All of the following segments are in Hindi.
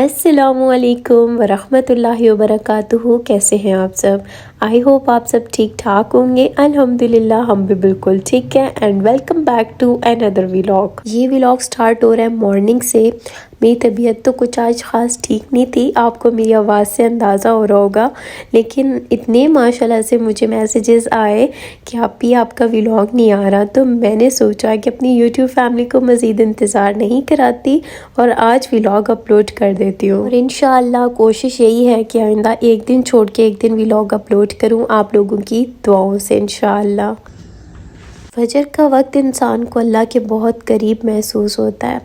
अस्सलामुअलैकुम वरहमतुल्लाहि वबरकातुहू। कैसे हैं आप सब? आई होप आप सब ठीक ठाक होंगे। अल्हम्दुलिल्लाह हम भी बिल्कुल ठीक हैं। And welcome back to another vlog. ये व्लॉग स्टार्ट हो रहा है मॉर्निंग से। मेरी तबीयत तो कुछ आज ख़ास ठीक नहीं थी, आपको मेरी आवाज़ से अंदाज़ा हो रहा होगा, लेकिन इतने माशाल्लाह से मुझे मैसेजेस आए कि आपका व्लॉग नहीं आ रहा, तो मैंने सोचा कि अपनी यूट्यूब फैमिली को मज़ीद इंतज़ार नहीं कराती और आज व्लॉग अपलोड कर देती हूँ। और इंशाअल्लाह कोशिश यही है कि आइंदा एक दिन छोड़ के एक दिन व्लॉग अपलोड करूँ आप लोगों की दुआओं से इंशाअल्लाह। फजर का वक्त इंसान को अल्लाह के बहुत करीब महसूस होता है।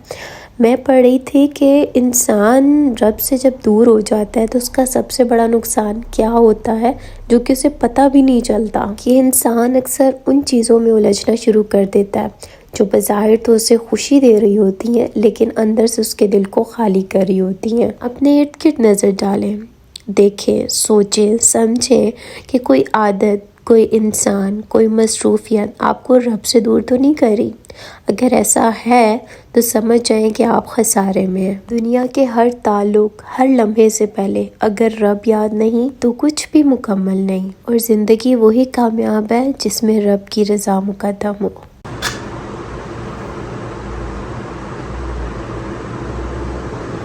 मैं पढ़ रही थी कि इंसान रब से जब दूर हो जाता है तो उसका सबसे बड़ा नुकसान क्या होता है जो कि उसे पता भी नहीं चलता, कि इंसान अक्सर उन चीज़ों में उलझना शुरू कर देता है जो बज़ाहिर तो उसे खुशी दे रही होती हैं लेकिन अंदर से उसके दिल को खाली कर रही होती हैं। अपने इर्द गिर्द नज़र डालें, देखें, सोचें, समझें कि कोई आदत, कोई इंसान, कोई मसरूफियत आपको रब से दूर तो नहीं कर रही। अगर ऐसा है तो समझ जाएं कि आप खसारे में हैं। दुनिया के हर ताल्लुक, हर लम्हे से पहले अगर रब याद नहीं तो कुछ भी मुकम्मल नहीं, और ज़िंदगी वही कामयाब है जिसमें रब की रज़ा मुक़द्दम हो।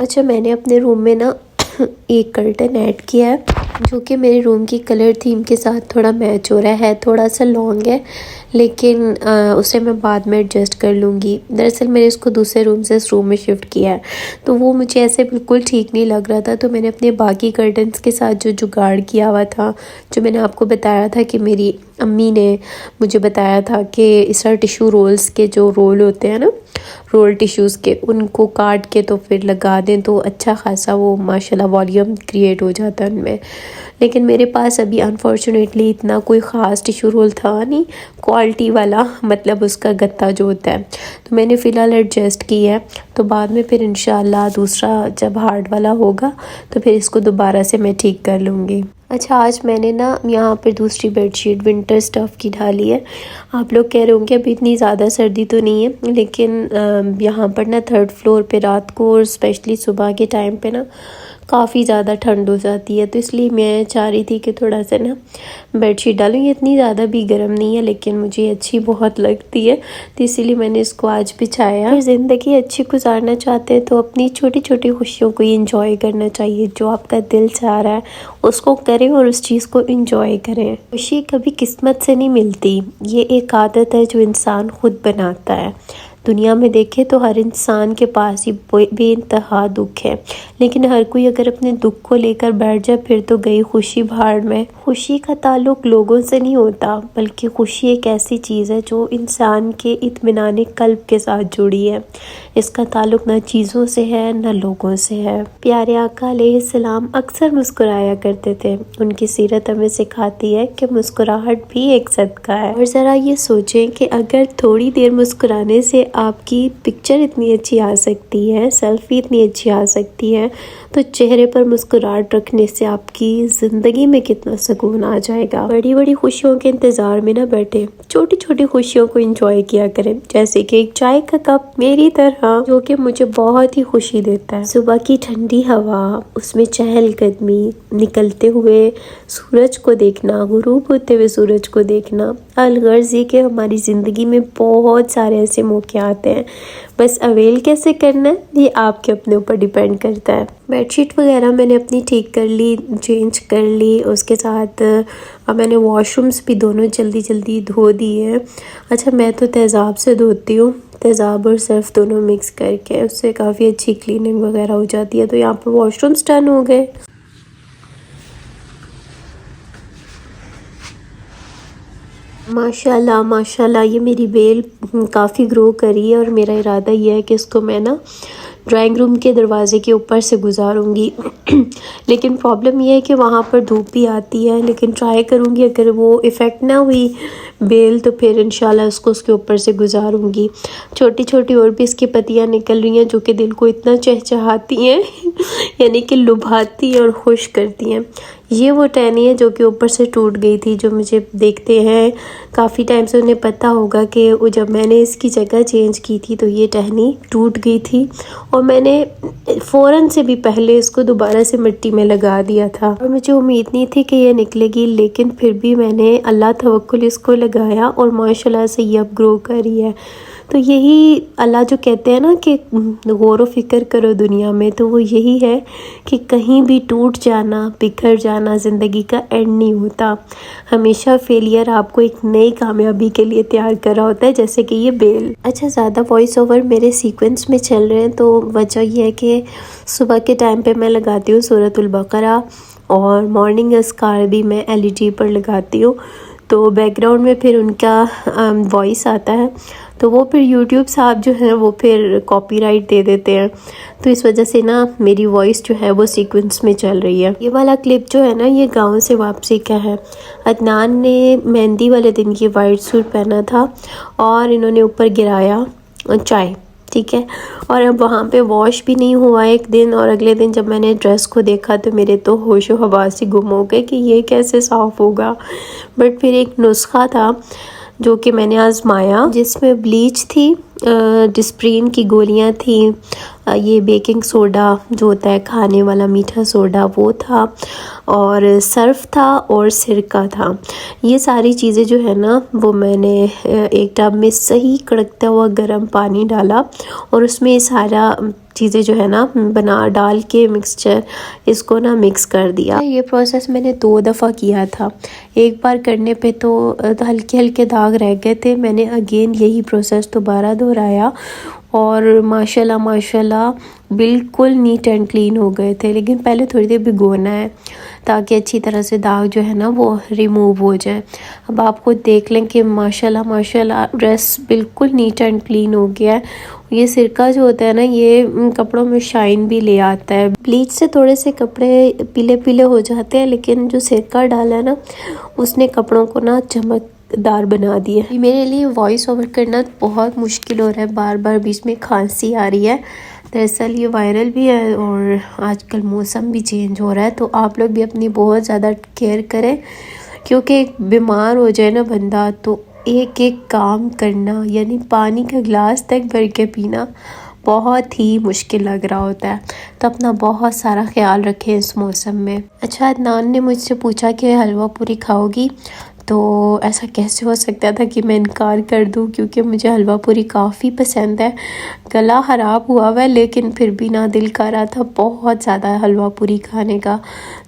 अच्छा, मैंने अपने रूम में ना एक कर्टन ऐड किया है जो कि मेरे रूम की कलर थीम के साथ थोड़ा मैच हो रहा है। थोड़ा सा लॉन्ग है लेकिन उसे मैं बाद में एडजस्ट कर लूँगी। दरअसल मैंने इसको दूसरे रूम से इस रूम में शिफ्ट किया है तो वो मुझे ऐसे बिल्कुल ठीक नहीं लग रहा था, तो मैंने अपने बाकी कर्टन्स के साथ जो जुगाड़ किया हुआ था, जो मैंने आपको बताया था कि मेरी अम्मी ने मुझे बताया था कि इस तरह टिशू रोल्स के जो रोल होते हैं ना, रोल टिश्यूज़ के, उनको काट के तो फिर लगा दें तो अच्छा खासा वो माशाल्लाह वॉल्यूम क्रिएट हो जाता है उनमें। लेकिन मेरे पास अभी अनफॉर्चुनेटली इतना कोई ख़ास टिशू रोल था नहीं क्वालिटी वाला, मतलब उसका गत्ता जो होता है, तो मैंने फ़िलहाल एडजस्ट किया है। तो बाद में फिर इंशाल्लाह दूसरा जब हार्ड वाला होगा तो फिर इसको दोबारा से मैं ठीक कर लूँगी। अच्छा, आज मैंने ना यहाँ पर दूसरी बेडशीट विंटर स्टफ़ की डाली है। आप लोग कह रहे होंगे अभी इतनी ज़्यादा सर्दी तो नहीं है, लेकिन यहाँ पर ना थर्ड फ्लोर पे रात को और स्पेशली सुबह के टाइम पे ना काफ़ी ज़्यादा ठंड हो जाती है, तो इसलिए मैं चाह रही थी कि थोड़ा सा ना बेडशीट डालूँ। ये इतनी ज़्यादा भी गर्म नहीं है लेकिन मुझे अच्छी बहुत लगती है, तो इसीलिए मैंने इसको आज बिछाया। अगर ज़िंदगी अच्छी गुजारना चाहते हैं तो अपनी छोटी छोटी खुशियों को इंजॉय करना चाहिए। जो आपका दिल चाह रहा है उसको करें और उस चीज़ को इंजॉय करें। खुशी कभी किस्मत से नहीं मिलती, ये एक आदत है जो इंसान खुद बनाता है। दुनिया में देखें तो हर इंसान के पास ही बेइंतहा दुख है, लेकिन हर कोई अगर अपने दुख को लेकर बैठ जाए फिर तो गई खुशी भाड़ में। खुशी का ताल्लुक लोगों से नहीं होता, बल्कि खुशी एक ऐसी चीज़ है जो इंसान के इत्मीनान कल्ब के साथ जुड़ी है। इसका ताल्लुक न चीज़ों से है न लोगों से है। प्यारे आका अलैहिस्सलाम अक्सर मुस्कुराया करते थे। उनकी सीरत हमें सिखाती है कि मुस्कुराहट भी एक सदका है। और ज़रा ये सोचें कि अगर थोड़ी देर मुस्कुराने से आपकी पिक्चर इतनी अच्छी आ सकती है, सेल्फी इतनी अच्छी आ सकती है, तो चेहरे पर मुस्कुराहट रखने से आपकी ज़िंदगी में कितना सुकून आ जाएगा। बड़ी बड़ी खुशियों के इंतज़ार में ना बैठे, छोटी छोटी खुशियों को एंजॉय किया करें, जैसे कि एक चाय का कप मेरी तरह, जो कि मुझे बहुत ही खुशी देता है। सुबह की ठंडी हवा, उसमें चहलकदमी, निकलते हुए सूरज को देखना, गुरूब होते हुए सूरज को देखना। अलगर्ज ये कि हमारी ज़िंदगी में बहुत सारे ऐसे मौके आते हैं, बस अवेल कैसे करना है ये आपके अपने ऊपर डिपेंड करता है। बेडशीट वगैरह मैंने अपनी ठीक कर ली, चेंज कर ली, उसके साथ मैंने वॉशरूम्स भी दोनों जल्दी जल्दी धो दिए। अच्छा, मैं तो तेज़ाब से धोती हूँ, तेज़ाब और सर्फ दोनों मिक्स करके, उससे काफ़ी अच्छी क्लीनिंग वगैरह हो जाती है। तो यहाँ पर वॉशरूम्स डन हो गए। माशाल्लाह माशाल्लाह ये मेरी बेल काफ़ी ग्रो करी है और मेरा इरादा ये है कि इसको मैं ना ड्राइंग रूम के दरवाज़े के ऊपर से गुजारूंगी। लेकिन प्रॉब्लम ये है कि वहाँ पर धूप भी आती है, लेकिन ट्राई करूँगी अगर वो इफ़ेक्ट ना हुई बेल तो फिर इंशाल्लाह उसके ऊपर से गुजारूँगी। छोटी छोटी और भी इसकी पत्तियाँ निकल रही हैं जो कि दिल को इतना चहचहाती हैं यानी कि लुभाती हैं और खुश करती हैं। ये वो टहनी है जो कि ऊपर से टूट गई थी, जो मुझे देखते हैं काफ़ी टाइम से उन्हें पता होगा कि वो जब मैंने इसकी जगह चेंज की थी तो ये टहनी टूट गई थी और मैंने फ़ौरन से भी पहले इसको दोबारा से मिट्टी में लगा दिया था और मुझे उम्मीद नहीं थी कि ये निकलेगी, लेकिन फिर भी मैंने अल्लाह तवक्कुल इसको लगाया और माशाल्लाह से ये अब ग्रो कर रही है। तो यही अल्लाह जो कहते हैं ना कि गौर व फिक्र करो दुनिया में, तो वो यही है कि कहीं भी टूट जाना, बिखर जाना ज़िंदगी का एंड नहीं होता। हमेशा फेलियर आपको एक नई कामयाबी के लिए तैयार कर रहा होता है, जैसे कि ये बेल। अच्छा, ज़्यादा वॉइस ओवर मेरे सीक्वेंस में चल रहे हैं तो वजह यह है कि सुबह के टाइम पे मैं लगाती हूँ सूरतुल बकरा और मॉर्निंग अस्कार भी मैं LED पर लगाती हूँ, तो बैकग्राउंड में फिर उनका वॉइस आता है, तो वो फिर यूट्यूब साहब जो है वो फिर कॉपीराइट दे देते हैं, तो इस वजह से ना मेरी वॉइस जो है वो सीक्वेंस में चल रही है। ये वाला क्लिप जो है ना ये गांव से वापसी का है। अदनान ने मेहंदी वाले दिन ये वाइट सूट पहना था और इन्होंने ऊपर गिराया चाय, ठीक है, और अब वहाँ पे वॉश भी नहीं हुआ एक दिन, और अगले दिन जब मैंने ड्रेस को देखा तो मेरे तो होश व हवास ही गुम हो गए कि ये कैसे साफ़ होगा। बट फिर एक नुस्खा था जो कि मैंने आजमाया, जिसमें ब्लीच थी, डिस्प्रिन की गोलियां थी, ये बेकिंग सोडा जो होता है खाने वाला मीठा सोडा वो था, और सर्फ था और सिरका था। ये सारी चीज़ें जो है ना वो मैंने एक टब में सही कड़कता हुआ गर्म पानी डाला और उसमें ये सारा चीज़ें जो है ना बना डाल के मिक्सचर इसको ना मिक्स कर दिया। ये प्रोसेस मैंने 2 दफ़ा किया था, एक बार करने पे तो हल्के हल्के दाग रह गए थे, मैंने अगेन यही प्रोसेस दोबारा दोहराया और माशाल्लाह माशाल्लाह बिल्कुल नीट एंड क्लीन हो गए थे। लेकिन पहले थोड़ी देर भिगोना है ताकि अच्छी तरह से दाग जो है ना वो रिमूव हो जाए। अब आप खुद देख लें कि माशाल्लाह माशाल्लाह ड्रेस बिल्कुल नीट एंड क्लीन हो गया है। ये सिरका जो होता है ना ये कपड़ों में शाइन भी ले आता है। ब्लीच से थोड़े से कपड़े पीले पीले हो जाते हैं, लेकिन जो सिरका डाला है ना उसने कपड़ों को ना चमकदार बना दिया। मेरे लिए वॉइस ओवर करना बहुत मुश्किल हो रहा है, बार बार बीच में खांसी आ रही है। दरअसल ये वायरल भी है और आजकल मौसम भी चेंज हो रहा है, तो आप लोग भी अपनी बहुत ज़्यादा केयर करें, क्योंकि बीमार हो जाए ना बंदा तो एक एक काम करना यानी पानी का गिलास तक भर के पीना बहुत ही मुश्किल लग रहा होता है। तो अपना बहुत सारा ख्याल रखें इस मौसम में। अच्छा, अदनान ने मुझसे पूछा कि हलवा पूरी खाओगी, तो ऐसा कैसे हो सकता था कि मैं इनकार कर दूं, क्योंकि मुझे हलवा पूरी काफ़ी पसंद है। गला ख़राब हुआ हुआ है लेकिन फिर भी ना दिल कर रहा था बहुत ज़्यादा हलवा पूरी खाने का,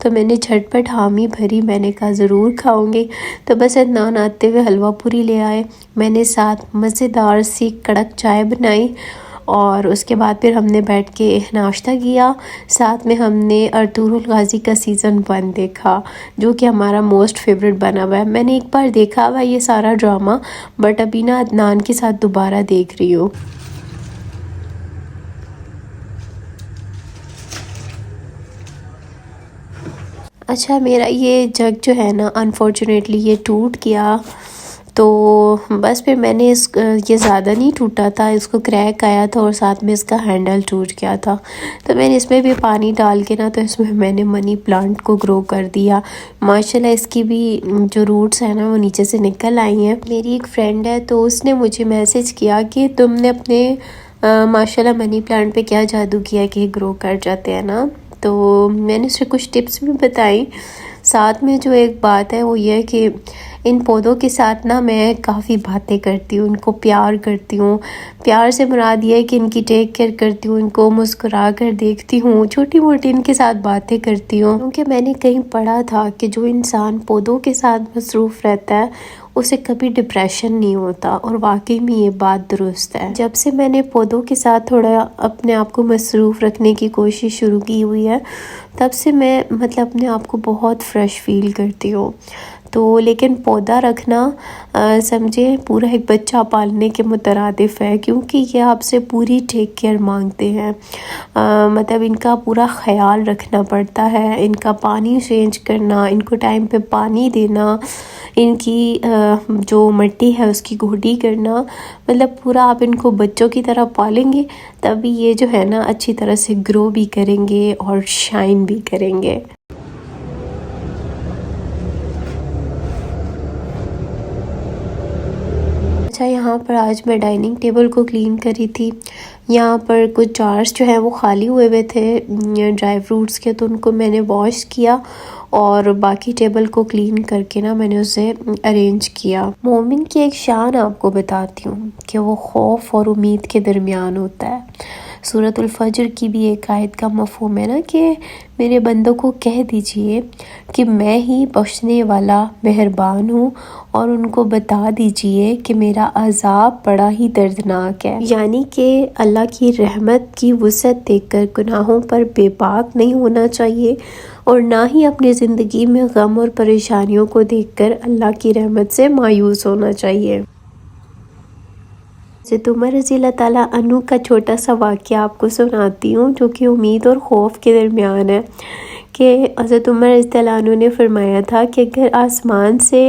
तो मैंने झटपट हामी भरी, मैंने कहा ज़रूर खाऊंगी। तो बस अदनान आते हुए हलवा पूरी ले आए, मैंने साथ मज़ेदार सी कड़क चाय बनाई और उसके बाद फिर हमने बैठ के नाश्ता किया। साथ में हमने अर्तुगरुल गाज़ी का सीज़न 1 देखा जो कि हमारा मोस्ट फेवरेट बना हुआ है। मैंने एक बार देखा हुआ ये सारा ड्रामा, बट अभी ना अदनान के साथ दोबारा देख रही हूँ। अच्छा, मेरा ये जग जो है ना अनफॉर्चुनेटली ये टूट गया, तो बस फिर मैंने ये ज़्यादा नहीं टूटा था, इसको क्रैक आया था और साथ में इसका हैंडल टूट गया था। तो मैंने इसमें भी पानी डाल के ना तो इसमें मैंने मनी प्लांट को ग्रो कर दिया। माशाल्लाह इसकी भी जो रूट्स हैं ना वो नीचे से निकल आई हैं। मेरी एक फ्रेंड है तो उसने मुझे मैसेज किया कि तुमने अपने माशाल्लाह मनी प्लांट पे क्या जादू किया कि ग्रो कर जाते हैं ना। तो मैंने उसे कुछ टिप्स भी बताई। साथ में जो एक बात है वो ये है कि इन पौधों के साथ ना मैं काफ़ी बातें करती हूँ, इनको प्यार करती हूँ। प्यार से मुराद ये है कि इनकी टेक केयर करती हूँ, इनको मुस्कुरा कर देखती हूँ, छोटी मोटी इनके साथ बातें करती हूँ। क्योंकि मैंने कहीं पढ़ा था कि जो इंसान पौधों के साथ मसरूफ़ रहता है उसे कभी डिप्रेशन नहीं होता, और वाकई में ये बात दुरुस्त है। जब से मैंने पौधों के साथ थोड़ा अपने आप को मसरूफ़ रखने की कोशिश शुरू की हुई है तब से मैं मतलब अपने आप को बहुत फ़्रेश फ़ील करती हूँ। तो लेकिन पौधा रखना समझे पूरा एक बच्चा पालने के मुतरादिफ है, क्योंकि ये आपसे पूरी टेक केयर मांगते हैं। मतलब इनका पूरा ख्याल रखना पड़ता है, इनका पानी चेंज करना, इनको टाइम पे पानी देना, इनकी जो मिट्टी है उसकी गोडी करना, मतलब पूरा आप इनको बच्चों की तरह पालेंगे तभी ये जो है ना अच्छी तरह से ग्रो भी करेंगे और शाइन भी करेंगे। अच्छा, यहाँ पर आज मैं डाइनिंग टेबल को क्लीन करी थी। यहाँ पर कुछ जार्स जो हैं वो खाली हुए थे ड्राई फ्रूट्स के, तो उनको मैंने वॉश किया और बाकी टेबल को क्लीन करके ना मैंने उसे अरेंज किया। मोमिन की एक शान आपको बताती हूँ कि वो खौफ और उम्मीद के दरमियान होता है। सूरतुल फजर की भी एक आयत का मफ़हूम है ना कि मेरे बंदों को कह दीजिए कि मैं ही बख्शने वाला मेहरबान हूँ, और उनको बता दीजिए कि मेरा अज़ाब बड़ा ही दर्दनाक है। यानी कि अल्लाह की रहमत की वुसअत देखकर गुनाहों पर बेबाक नहीं होना चाहिए, और ना ही अपनी ज़िंदगी में गम और परेशानियों को देखकर अल्लाह की रहमत से मायूस होना चाहिए। हज़रत उमर रज़ियल्लाहु ताला अन्हु का छोटा सा वाक़या आपको सुनाती हूँ, जो कि उम्मीद और खौफ के दरमियान है। कि हज़रत उमर रज़ियल्लाहु अन्हु ने फरमाया था कि अगर आसमान से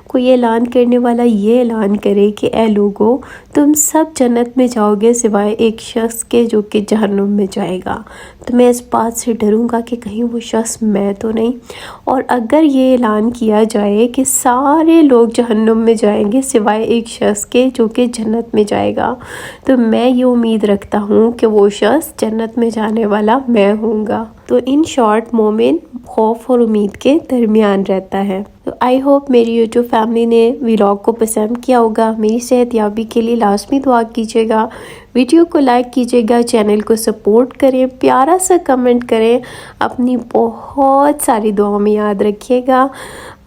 कोई ऐलान करने वाला ये ऐलान करे कि ए लोगो, तुम सब जन्नत में जाओगे सिवाय एक शख्स के जो कि जहन्नुम में जाएगा, तो मैं इस बात से डरूंगा कि कहीं वो शख्स मैं तो नहीं। और अगर ये ऐलान किया जाए कि सारे लोग जहन्नुम में जाएंगे सिवाय एक शख्स के जो कि जन्नत में जाएगा, तो मैं ये उम्मीद रखता हूँ कि वो शख्स जन्नत में जाने वाला मैं हूँगा। तो इन शॉर्ट मोमेंट खौफ और उम्मीद के दरमियान रहता है। तो आई होप मेरी यूट्यूब फैमिली ने व्लॉग को पसंद किया होगा। मेरी सेहतयाबी के लिए लाजमी दुआ कीजिएगा, वीडियो को लाइक कीजिएगा, चैनल को सपोर्ट करें, प्यारा सा कमेंट करें, अपनी बहुत सारी दुआओं में याद रखिएगा।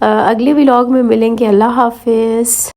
अगले व्लॉग में मिलेंगे। अल्लाह हाफिज़।